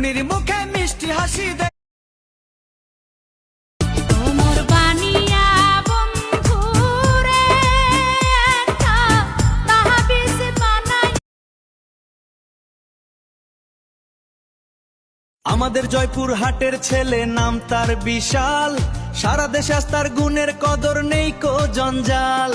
টুনির মুখে মিষ্টি হাসি দেয়। তোমর বানিয়া বন্ধুরে একটা তাহাবিজ বানাই। আমাদের জয়পুর হাটের ছেলে নাম তার বিশাল, সারা দেশে আজ তার গুণের কদর নেই কো জঞ্জাল।